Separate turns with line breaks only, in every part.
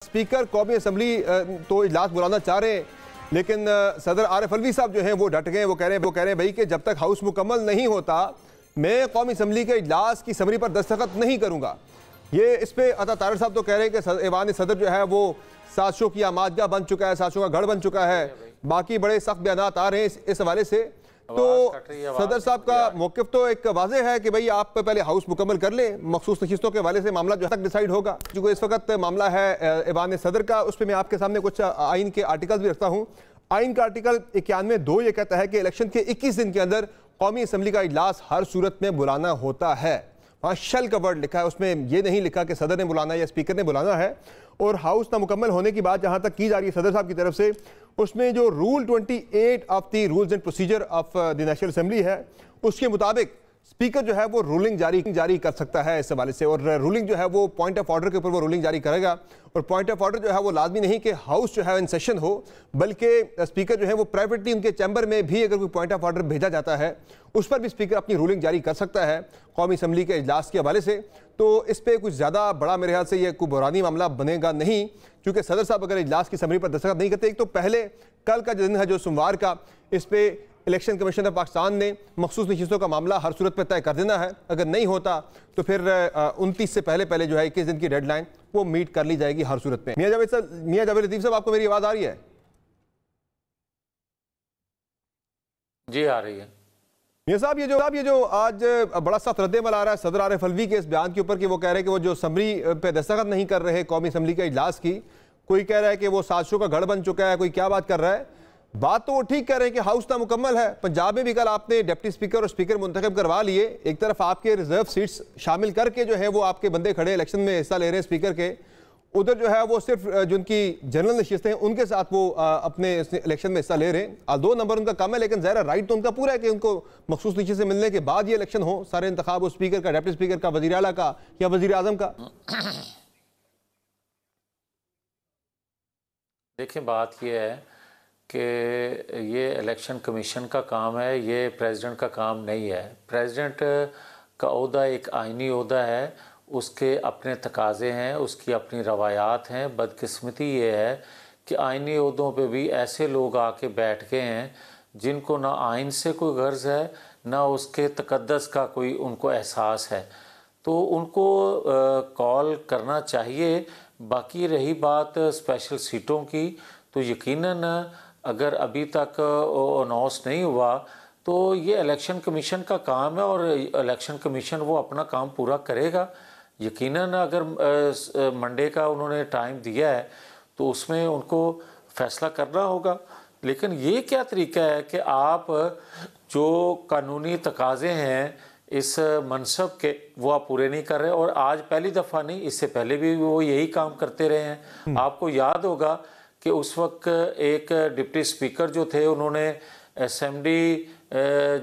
Speaker कौमी assembly तो इजलास बुलाना चाह रहे हैं, लेकिन सदर आरिफ अलवी साहब जो हैं वो डट गए। वो कह रहे हैं भाई कि जब तक हाउस मुकम्मल नहीं होता मैं कौमी असम्बली के इजलास की समरी पर दस्तखत नहीं करूँगा। ये इस पर अता तारड़ साहब तो कह रहे हैं कि ऐवान सदर जो है वो साजिशों की आमादगाह बन चुका है, साजिशों का गढ़ बन चुका है। बाकी बड़े सख्त बयान आ रहे हैं इस हवाले से। तो सदर साहब का मौक़िफ़ तो एक वाज़ेह है कि भाई आप पहले हाउस मुकम्मल कर लें, मखसूस नशिस्तों के हवाले से मामला जो तक डिसाइड होगा। जो इस वक्त मामला है ऐवान सदर का, उस पर मैं आपके सामने कुछ आइन के आर्टिकल्स भी रखता हूँ। आइन का आर्टिकल 91(2) ये कहता है कि इलेक्शन के 21 दिन के अंदर कौमी असम्बली का इजलास हर सूरत में बुलाना होता है। वहाँ शल का वर्ड लिखा है, उसमें यह नहीं लिखा कि सदर ने बुलाना है या स्पीकर ने बुलाना है। और हाउस ना मुकम्मल होने की बात जहाँ तक की जा रही है सदर साहब की तरफ से, उसमें जो rule 28 of the rules and procedure of the national assembly है उसके मुताबिक स्पीकर जो है वो रूलिंग जारी कर सकता है इस हवाले से। और रूलिंग जो है वो पॉइंट ऑफ ऑर्डर के ऊपर वो रूलिंग जारी करेगा। और पॉइंट ऑफ ऑर्डर जो है वो लाजमी नहीं कि हाउस जो है इन सेशन हो, बल्कि स्पीकर जो है वो प्राइवेटली उनके चैम्बर में भी अगर कोई पॉइंट ऑफ ऑर्डर भेजा जाता है उस पर भी स्पीकर अपनी रूलिंग जारी कर सकता है कौमी असम्बली के इजलास के हवाले से। तो इस पर कुछ ज़्यादा बड़ा मेरे ख्याल से ये कोई बुरानी मामला बनेगा नहीं, क्योंकि सदर साहब अगर इजलास की समरी पर दस्तखत नहीं करते, एक तो पहले कल का दिन है जो सोमवार का, इस पर इलेक्शन कमीशन ऑफ पाकिस्तान ने मखसूस नशिस्तों का मामला हर सूरत पर तय कर देना है। अगर नहीं होता तो फिर 29 से पहले जो है 21 दिन की डेडलाइन वो मीट कर ली जाएगी हर सूरत में। मियां जावेद लतीफ़ साहब, आपको मेरी आवाज़ आ रही है?
जी आ रही है।
मियां साहब, ये जो आज बड़ा सख्त रद्द-ए-अमल आ रहा है सदर आरिफ अलवी के इस बयान के ऊपर कि वो कह रहे हैं कि वो जो समरी पे दस्तखत नहीं कर रहे कौमी असम्बली के इजलास की, कोई कह रहा है कि वो साजिशों का गढ़ बन चुका है, कोई क्या बात कर रहा है। बात तो वो ठीक कह रहे हैं कि हाउस ना मुकम्मल है। पंजाब में भी कल आपने डिप्टी स्पीकर और स्पीकर मुंतखब करवा लिए, एक तरफ आपके रिजर्व सीट्स शामिल करके जो है वो आपके बंदे खड़े इलेक्शन में हिस्सा ले रहे हैं स्पीकर के, उधर जो है वो सिर्फ जिनकी जनरल नशिस्तें हैं उनके साथ वो अपने इलेक्शन में हिस्सा ले रहे हैं। 2 नंबर उनका कम है, लेकिन ज़ाहिर राइट तो उनका पूरा है कि उनको मखसूस नशिस्त से मिलने के बाद ये इलेक्शन हो, सारे इंतखाब हो स्पीकर का, डिप्टी स्पीकर का, वज़ीर आला का या वज़ीर आज़म का।
देखिए बात ये है कि ये इलेक्शन कमीशन का काम है, ये प्रेसिडेंट का काम नहीं है। प्रेसिडेंट का ओहदा एक आइनी ओहदा है, उसके अपने तकाज़े हैं, उसकी अपनी रवायात हैं। बदकिस्मती ये है कि आइनी ओहदों पे भी ऐसे लोग आके बैठ गए हैं जिनको ना आइन से कोई गर्ज है ना उसके तकद्दस का कोई उनको एहसास है, तो उनको कॉल करना चाहिए। बाकी रही बात स्पेशल सीटों की, तो यकीनन अगर अभी तक अनाउंस नहीं हुआ तो ये इलेक्शन कमीशन का काम है और इलेक्शन कमीशन वो अपना काम पूरा करेगा। यकीनन अगर मंडे का उन्होंने टाइम दिया है तो उसमें उनको फैसला करना होगा। लेकिन ये क्या तरीका है कि आप जो कानूनी तकाज़े हैं इस मनसब के वो आप पूरे नहीं कर रहे। और आज पहली दफ़ा नहीं, इससे पहले भी वो यही काम करते रहे हैं। आपको याद होगा कि उस वक्त एक डिप्टी स्पीकर जो थे उन्होंने असेंबली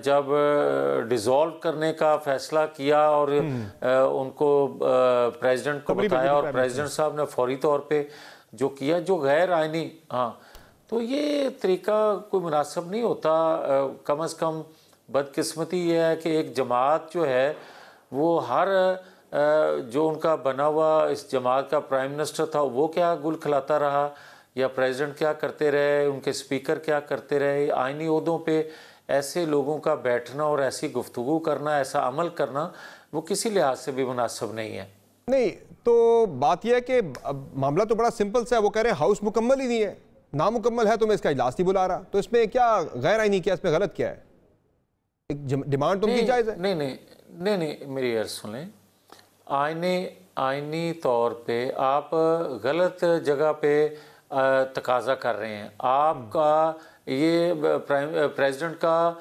जब डिज़ोल्व करने का फ़ैसला किया और उनको प्रेसिडेंट को बताया और प्रेसिडेंट साहब ने फौरी तौर पे जो किया, जो गैर आइनी, हाँ, तो ये तरीका कोई मुनासिब नहीं होता। कम अज़ कम बदकिस्मती ये है कि एक जमात जो है वो हर जो उनका बना हुआ इस जमात का प्राइम मिनिस्टर था वो क्या गुल खिलाता रहा या प्रेसिडेंट क्या करते रहे, उनके स्पीकर क्या करते रहे। आइनी ओहदों पे ऐसे लोगों का बैठना और ऐसी गुफ्तगू करना, ऐसा अमल करना वो किसी लिहाज से भी मुनासिब नहीं है।
नहीं तो बात यह है कि मामला तो बड़ा सिंपल सा है। वो कह रहे हैं हाउस मुकम्मल ही नहीं है, नामुकम्मल है तो मैं इसका इजलास नहीं बुला रहा। तो इसमें क्या गैर आइनी, क्या इसमें गलत क्या है? एक डिमांड तो उनकी जायज़ है।
नहीं मेरी अर्ज़ सुनें। आइनी तौर पे आप गलत जगह पे तकाजा कर रहे हैं। आपका ये प्रेसिडेंट का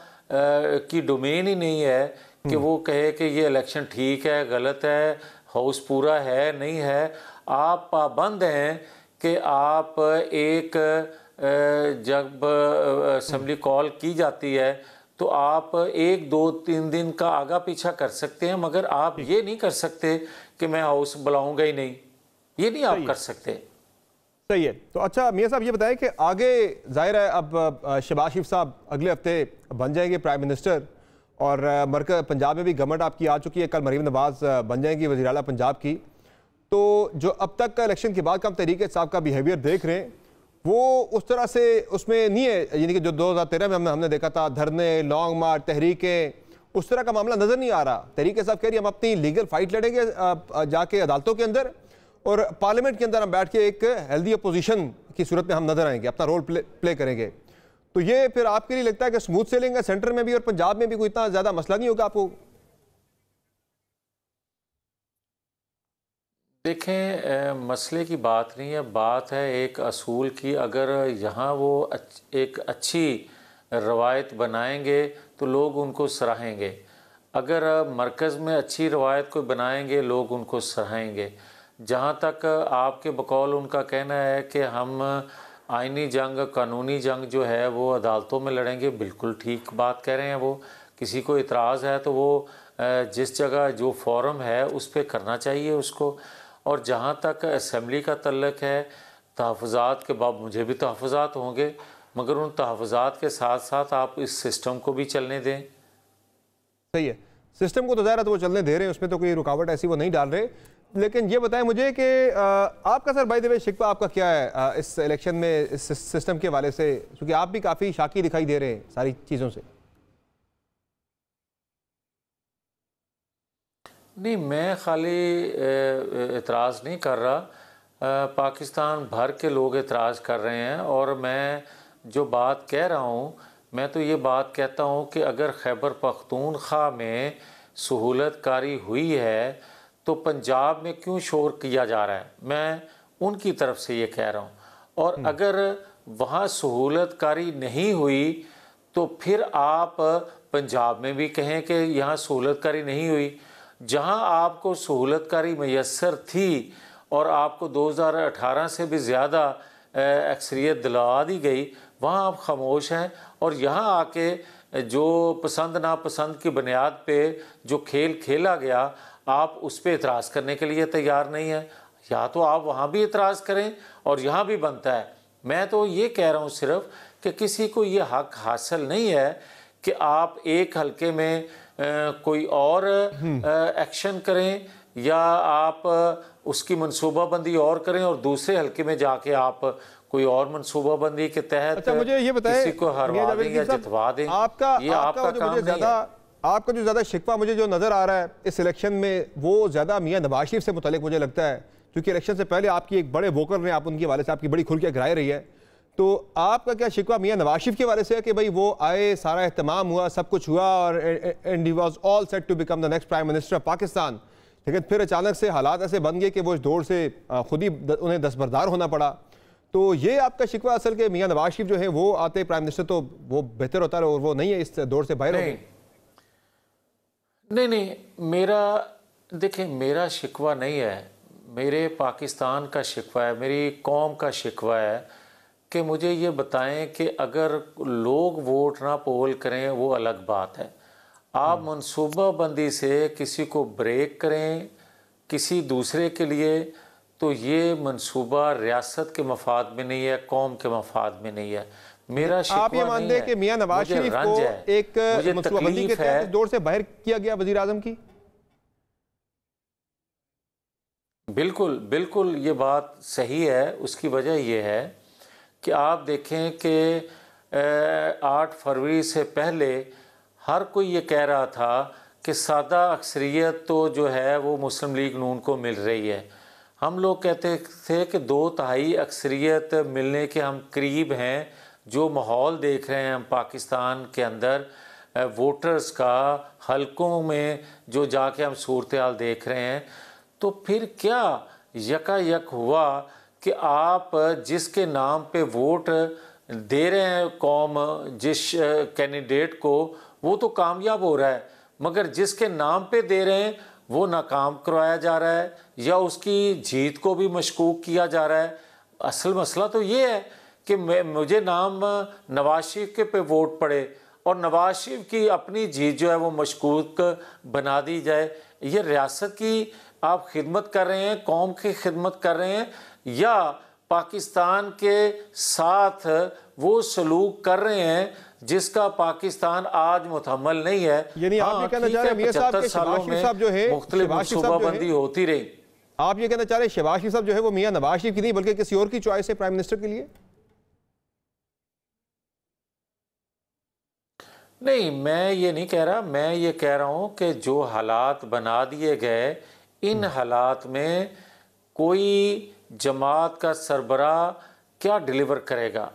की डोमेन ही नहीं है कि वो कहे कि ये इलेक्शन ठीक है, गलत है, हाउस पूरा है, नहीं है। आप पाबंद हैं कि आप एक जब असेंबली कॉल की जाती है तो आप 1, 2, 3 दिन का आगा पीछा कर सकते हैं, मगर आप ये नहीं कर सकते कि मैं हाउस बुलाऊंगा ही नहीं, ये नहीं आप कर सकते।
सही है। तो अच्छा मियां साहब ये बताएं कि आगे जाहिर है अब शहबाज शरीफ साहब अगले हफ्ते बन जाएंगे प्राइम मिनिस्टर और मरकज़ पंजाब में भी गवर्नमेंट आपकी आ चुकी है, कल मरीम नवाज़ बन जाएंगी वज़ीर आला पंजाब की। तो जो अब तक का इलेक्शन के बाद का हम तहरीक इंसाफ का बिहेवियर देख रहे हैं वो उस तरह से उसमें नहीं है, यानी कि जो 2013 में हमने देखा था धरने, लॉन्ग मार्च, तहरीकें, उस तरह का मामला नजर नहीं आ रहा। तहरीक इंसाफ कह रही है हम अपनी लीगल फाइट लड़ेंगे जाके अदालतों के अंदर, और पार्लियामेंट के अंदर हम बैठ के एक हेल्दी अपोजिशन की सूरत में हम नजर आएंगे, अपना रोल प्ले करेंगे। तो ये फिर आपके लिए लगता है कि स्मूथ सेलिंग है सेंटर में भी और पंजाब में भी कोई इतना ज्यादा मसला नहीं होगा आपको?
देखें, मसले की बात नहीं है, बात है एक असूल की। अगर यहाँ वो एक अच्छी रवायत बनाएंगे तो लोग उनको सराहेंगे। अगर मरकज़ में अच्छी रवायत को बनाएंगे लोग उनको सराहेंगे। जहाँ तक आपके बकौल उनका कहना है कि हम आइनी जंग, कानूनी जंग जो है वो अदालतों में लड़ेंगे, बिल्कुल ठीक बात कह रहे हैं वो। किसी को इतराज़ है तो वो जिस जगह जो फोरम है उस पर करना चाहिए उसको। और जहाँ तक असम्बली का तल्लक है, तहफ़्फ़ुज़ात के बाद मुझे भी तहफ़्फ़ुज़ात होंगे, मगर उन तहफ़्फ़ुज़ात के साथ साथ आप इस सिस्टम को भी चलने दें।
सही है, सिस्टम को तो ज़ाहिर है तो वो चलने दे रहे हैं, उसमें तो कोई रुकावट ऐसी वो नहीं डाल रहे। लेकिन ये बताएं मुझे कि आपका सर बाय द वे शिकवा आपका क्या है इस इलेक्शन में, इस सिस्टम के हवाले से, क्योंकि आप भी काफ़ी शाकी दिखाई दे रहे हैं सारी चीज़ों से।
नहीं, मैं खाली एतराज़ नहीं कर रहा, पाकिस्तान भर के लोग एतराज़ कर रहे हैं। और मैं जो बात कह रहा हूँ, मैं तो ये बात कहता हूँ कि अगर खैबर पख्तूनख्वा में सहूलत कारी हुई है तो पंजाब में क्यों शोर किया जा रहा है, मैं उनकी तरफ से ये कह रहा हूँ। और अगर वहाँ सहूलत कारी नहीं हुई तो फिर आप पंजाब में भी कहें कि यहाँ सहूलत कारी नहीं हुई। जहाँ आपको सहूलतकारी मैसर थी और आपको 2018 से भी ज़्यादा अक्सरियत दिला दी गई, वहाँ आप खामोश हैं। और यहाँ आके जो पसंद नापसंद की बुनियाद पे जो खेल खेला गया, आप उस पर एतराज़ करने के लिए तैयार नहीं हैं। या तो आप वहाँ भी एतराज़ करें और यहाँ भी बनता है। मैं तो ये कह रहा हूँ सिर्फ कि किसी को ये हक हासिल नहीं है कि आप एक हलके में कोई और एक्शन करें या आप उसकी मनसूबाबंदी और करें और दूसरे हल्के में जाके आप कोई और मनसूबाबंदी के तहत
अच्छा, मुझे ये बताएं,
किसी को हरवा दें या जितवा दें। ये आपका काम नहीं है।
आपका जो ज़्यादा शिकवा मुझे जो नज़र आ रहा है इस इलेक्शन में वो ज़्यादा मियां नवाज शरीफ से मुतल्लिक मुझे लगता है, क्योंकि इलेक्शन से पहले आपकी एक बड़े वोकर ने आप उनके हवाले से आपकी बड़ी खुल के गिराई रही है। तो आपका क्या शिकवा मियां नवाज शरीफ के हवाले से है कि भाई वो आए, सारा एहतमाम हुआ, सब कुछ हुआ और and he was all set to become the next prime minister of Pakistan, लेकिन फिर अचानक से हालात ऐसे बन गए कि वो इस दौर से खुद ही उन्हें दस्तबरदार होना पड़ा। तो ये आपका शिकवा असल के मियां नवाज शरीफ जो है वो आते प्राइम मिनिस्टर तो वो बेहतर होता है और वो नहीं है, इस दौर से बाहर हो गए।
नहीं, मेरा देखें, मेरा शिकवा नहीं है, मेरे पाकिस्तान का शिकवा है, मेरी कौम का शिकवा है कि मुझे ये बताएं कि अगर लोग वोट ना पोल करें वो अलग बात है। आप मनसूबाबंदी से किसी को ब्रेक करें किसी दूसरे के लिए, तो ये मनसूबा रियासत के मफाद में नहीं है, कौम के मफाद में नहीं है। मेरा शिकवा
आप ये मानते हैं कि मियां नवाज शरीफ को एक मनसूबाबंदी के तहत इस दौर से बाहर किया गया वजीर आजम की?
बिल्कुल बिल्कुल ये बात सही है। उसकी वजह यह है कि आप देखें कि 8 फरवरी से पहले हर कोई ये कह रहा था कि सादा अक्सरियत तो जो है वो मुस्लिम लीग नून को मिल रही है। हम लोग कहते थे कि 2/3 अक्सरियत मिलने के हम करीब हैं। जो माहौल देख रहे हैं हम पाकिस्तान के अंदर वोटर्स का, हलकों में जो जाके हम सूरत हाल देख रहे हैं, तो फिर क्या यकायक हुआ कि आप जिसके नाम पे वोट दे रहे हैं कौम, जिस कैंडिडेट को, वो तो कामयाब हो रहा है, मगर जिसके नाम पे दे रहे हैं वो नाकाम करवाया जा रहा है या उसकी जीत को भी मशकूक किया जा रहा है। असल मसला तो ये है कि मुझे नाम नवाज शरीफ के पे वोट पड़े और नवाज शरीफ की अपनी जीत जो है वो मशकूक बना दी जाए। ये रियासत की आप खिदमत कर रहे हैं, कौम की खिदमत कर रहे हैं, या पाकिस्तान के साथ वो सलूक कर रहे हैं जिसका पाकिस्तान आज मुतहम्मल नहीं है।
यानी आप ये कहना चाह रहे हैं मियां साहब के शहबाज शरीफ साहब जो है,
मुख्तलिफ मनसूबाबंदी होती रही।
आप ये कहना चाह रहे हैं शहबाज शरीफ साहब जो है वो मियां नवाज शरीफ की नहीं बल्कि किसी और की चॉइस है प्राइम मिनिस्टर के लिए?
नहीं, मैं ये नहीं कह रहा। मैं ये कह रहा हूँ कि जो हालात बना दिए गए, इन हालात में कोई जमात का सरबराह क्या डिलीवर करेगा?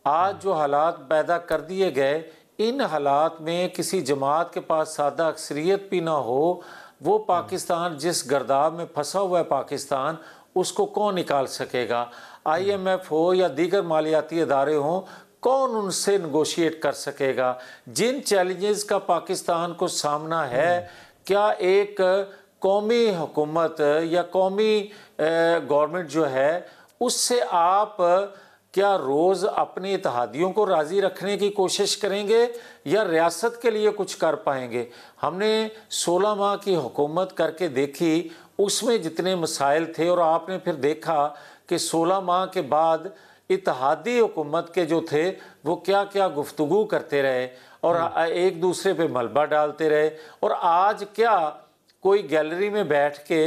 आज जो हालात पैदा कर दिए गए, इन हालात में किसी जमात के पास सादा अक्सरियत भी ना हो, वो पाकिस्तान जिस गर्दाब में फंसा हुआ है पाकिस्तान, उसको कौन निकाल सकेगा? IMF हो या दीगर मालियाती इदारे हों, कौन उनसे नेगोशिएट कर सकेगा? जिन चैलेंजेस का पाकिस्तान को सामना है, क्या एक कौमी हुकूमत या कौमी गवर्नमेंट जो है उससे आप क्या रोज़ अपने इत्तेहादियों को राज़ी रखने की कोशिश करेंगे या रियासत के लिए कुछ कर पाएंगे? हमने 16 माह की हुकूमत करके देखी, उसमें जितने मसाइल थे, और आपने फिर देखा कि 16 माह के बाद इत्तेहादी हुकूमत के जो थे वो क्या क्या गुफ्तगू करते रहे और एक दूसरे पे मलबा डालते रहे, और आज क्या कोई गैलरी में बैठ के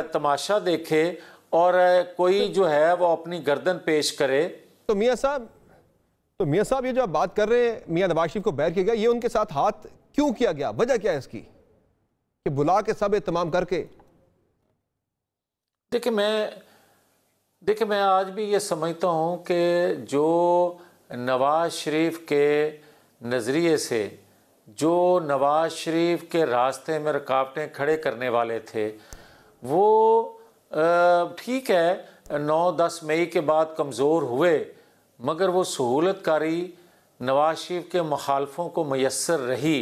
तमाशा देखे और कोई जो है वो अपनी गर्दन पेश करे?
तो मियां साहब ये जो आप बात कर रहे हैं मियां नवाज शरीफ को बैर किया गया, ये उनके साथ हाथ क्यों किया गया? वजह क्या है इसकी कि बुला के सब इत्तमाम करके?
देखिए मैं आज भी ये समझता हूँ कि जो नवाज शरीफ के नज़रिए से, जो नवाज शरीफ के रास्ते में रुकावटें खड़े करने वाले थे, वो ठीक है 9-10 मई के बाद कमज़ोर हुए, मगर वो सहूलतकारी नवाज शरीफ के मुखालफों को मैसर रही।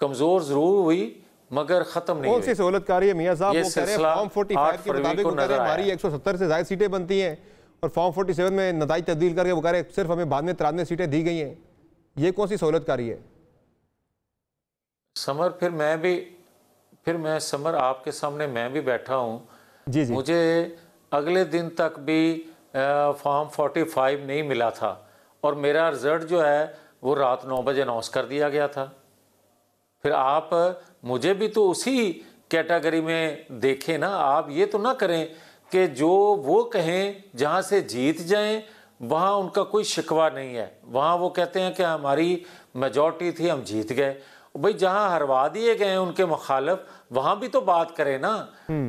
कमज़ोर ज़रूर हुई मगर ख़त्म नहीं हुई।
कौन सी सहूलतकारी है मियां साहब? वो कह रहे हैं फॉर्म 45 के मुताबिक वो कह रहे हैं हमारी 170 से ज़्यादा सीटें बनती हैं और फॉर्म 47 में नताइज तब्दील करके वो कह रहे हैं सिर्फ हमें बाद में 93 सीटें दी गई हैं। ये कौन सी सहूलतकारी है?
समर, फिर मैं समर आपके सामने मैं भी बैठा हूँ
जी।
मुझे अगले दिन तक भी फॉर्म 45 नहीं मिला था और मेरा रिजल्ट जो है वो रात 9 बजे अनाउंस कर दिया गया था। फिर आप मुझे भी तो उसी कैटेगरी में देखें ना। आप ये तो ना करें कि जो वो कहें जहाँ से जीत जाएं वहाँ उनका कोई शिकवा नहीं है, वहाँ वो कहते हैं कि हमारी मेजॉरिटी थी हम जीत गए। भाई जहाँ हरवा दिए गए उनके मुखालिफ वहाँ भी तो बात करें ना।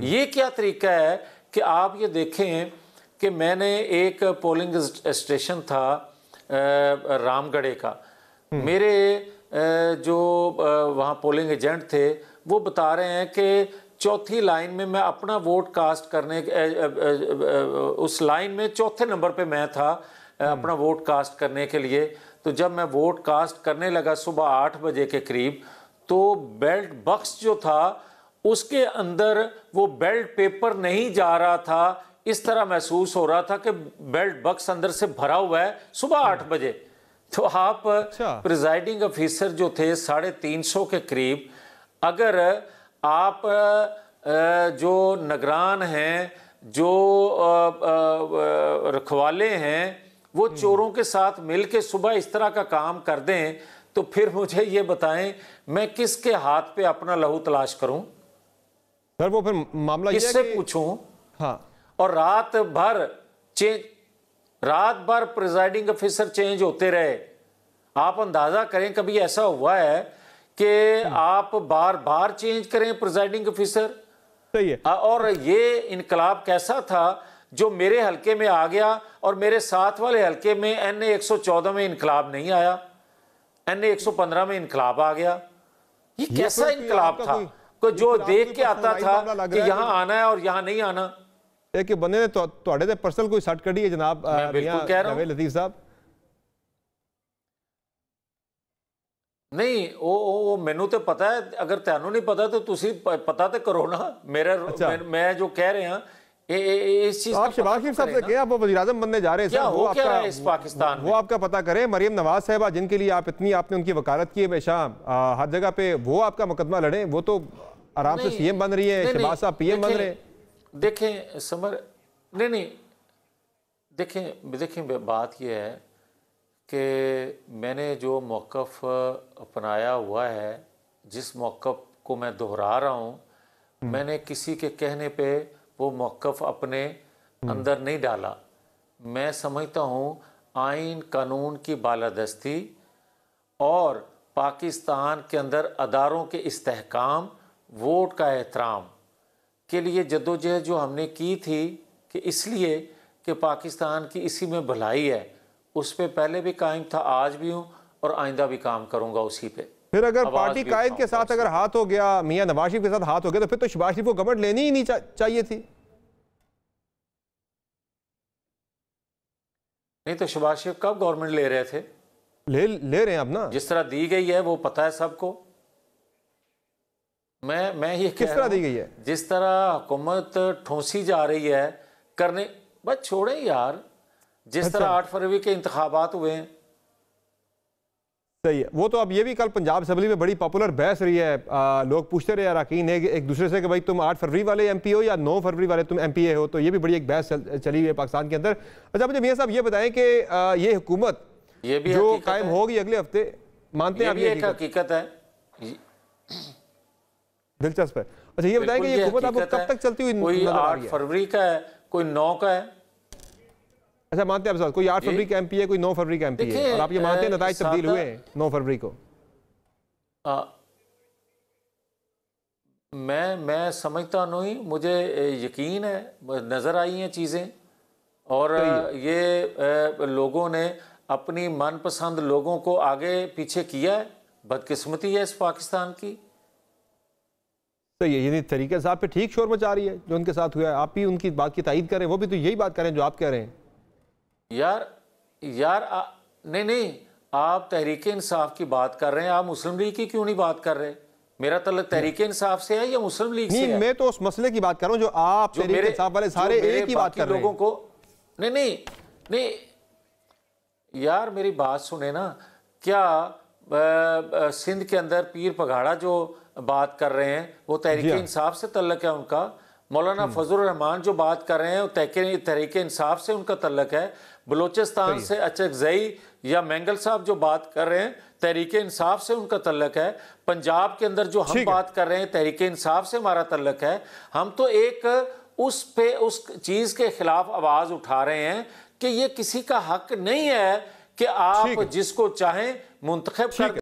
ये क्या तरीका है कि आप ये देखें कि मैंने एक पोलिंग स्टेशन था रामगढ़े का, मेरे जो वहाँ पोलिंग एजेंट थे वो बता रहे हैं कि चौथी लाइन में मैं अपना वोट कास्ट करने उस लाइन में चौथे नंबर पे मैं था अपना वोट कास्ट करने के लिए। तो जब मैं वोट कास्ट करने लगा सुबह 8 बजे के करीब, तो बेल्ट बक्स जो था उसके अंदर वो बेल्ट पेपर नहीं जा रहा था। इस तरह महसूस हो रहा था कि बेल्ट बक्स अंदर से भरा हुआ है सुबह 8 बजे। तो आप प्रिजाइडिंग ऑफिसर जो थे 350 के करीब, अगर आप जो निगरान हैं, जो रखवाले हैं, वो चोरों के साथ मिलके सुबह इस तरह का काम कर दें, तो फिर मुझे ये बताएं मैं किसके हाथ पे अपना लहू तलाश करूं?
सर वो फिर मामला
किससे पूछूं?
हाँ।
और रात भर प्रिजाइडिंग ऑफिसर चेंज होते रहे। आप अंदाजा करें कभी ऐसा हुआ है कि आप बार बार चेंज करें प्रिजाइडिंग ऑफिसर?
सही है।
और ये इनकलाब कैसा था जो मेरे हलके में आ गया और मेरे साथ वाले हलके में NA 114 में इनकलाब नहीं आया, NA 115 में इनकलाब आ गया। ये कैसा इनकलाब था? कोई जो देख के आता था कि यहाँ आना है और यहाँ नहीं आना।
एक बंदे ने ਤੁਹਾਡੇ ਤੇ पर्सनल कोई सट कड़ी है जनाब जावेद लतीफ साहब?
नहीं वो मैनू तो पता है, अगर तैनू नहीं पता तो तुसी पता तो करो ना। मेरा मैं जो कह रहे हैं इस चीज
आप शहबाज शरीफ साहब से क्या आप वज़ीर-ए-आज़म बनने जा रहे हैं?
क्या हो क्या रहा है इस पाकिस्तान में?
वो आपका पता करें। मरियम नवाज साहिबा जिनके लिए आपने उनकी वकालत की है हमेशा हर जगह पे, वो आपका मुकदमा लड़े, वो तो आराम से CM बन रही है, शहबाज साहब PM बन रहे हैं।
देखें समर, नहीं देखें बात यह है कि मैंने जो मौक़िफ़ अपनाया हुआ है, जिस मौक़िफ़ को मैं दोहरा रहा हूँ, मैंने किसी के कहने पे वो मौक़िफ़ अपने अंदर नहीं डाला। मैं समझता हूँ आइन कानून की बालादस्ती और पाकिस्तान के अंदर अदारों के इस्तेहकाम, वोट का एहतराम के लिए जद्दोजहद जो हमने की थी कि इसलिए कि पाकिस्तान की इसी में भलाई है, उस पे पहले भी कायम था, आज भी हूँ और आइंदा भी काम करूँगा उसी पे।
फिर अगर पार्टी कायद के साथ अगर हाथ हो गया, मियां नवाज शरीफ के साथ हाथ हो गया, तो फिर तो शहबाज शरीफ को गवर्नमेंट लेनी ही नहीं चाहिए थी।
नहीं तो शहबाज शरीफ कब गवर्नमेंट ले रहे थे?
ले रहे हैं अब ना।
जिस तरह दी गई है वो पता है सबको। मैं ये
किस तरह दी गई है?
जिस तरह हुकूमत ठोंसी जा रही है करने, बस छोड़े यार। जिस तरह 8 फरवरी के इंतखाबात हुए हैं,
सही है। वो तो अब ये भी कल पंजाब असेंबली में बड़ी पॉपुलर बहस रही है। लोग पूछते रहे अरकान एक दूसरे से कि भाई तुम 8 फरवरी वाले एमपी हो या 9 फरवरी वाले तुम एमपीए हो। तो ये भी बड़ी एक बहस चली हुई है पाकिस्तान के अंदर। अच्छा मुझे मियां साहब ये बताएं कि ये हुकूमत
ये भी
जो कायम होगी अगले हफ्ते, मानते हैं आप?
ये हकीकत है,
दिलचस्प है। अच्छा ये बताएं कि ये हुकूमत आपको कब तक चलती हुई?
कोई 8 फरवरी का है, कोई 9 का है।
अच्छा मानते हैं आप, कोई 8 फरवरी का एमपी है, कोई 9 फरवरी का एमपी है, और आप ये मानते हैं नताइज तब्दील हुए 9 फरवरी को?
मैं समझता नहीं, मुझे यकीन है, नज़र आई हैं चीज़ें, और ये लोगों ने अपनी मनपसंद लोगों को आगे पीछे किया है। बदकिस्मती है इस पाकिस्तान की।
सही है, यानी तरीके साहब पे ठीक शोर मचा रही है जो उनके साथ हुआ है। आप भी उनकी बात की तायद करें, वो भी तो यही बात करें जो आप कह रहे हैं।
यार नहीं, आप तहरीक इंसाफ की बात कर रहे हैं, आप मुस्लिम लीग की क्यों नहीं बात कर रहे? मेरा तल्लुक तहरीक इंसाफ से है या मुस्लिम लीग से है?
मैं तो उस मसले की बात कर रहा हूं जो आप तहरीक इंसाफ वाले सारे एक ही बात कर रहे हैं।
लोगों को नहीं यार, मेरी बात सुने ना। क्या सिंध के अंदर पीर पघाड़ा जो बात कर रहे हैं वो तहरीक इंसाफ से तल्लुक है उनका? मौलाना फजलुर रहमान जो बात कर रहे हैं वो तहरीक इंसाफ से उनका तल्लुक है। बलूचिस्तान से अचकजई या मैंगल साहब जो बात कर रहे हैं तहरीक इंसाफ से उनका तल्लुक है। पंजाब के अंदर जो हम बात कर रहे हैं तहरीक इंसाफ से हमारा तल्लुक है। हम तो एक उस चीज़ के खिलाफ आवाज़ उठा रहे हैं कि ये किसी का हक नहीं है कि आप जिसको चाहें मुंतखब कर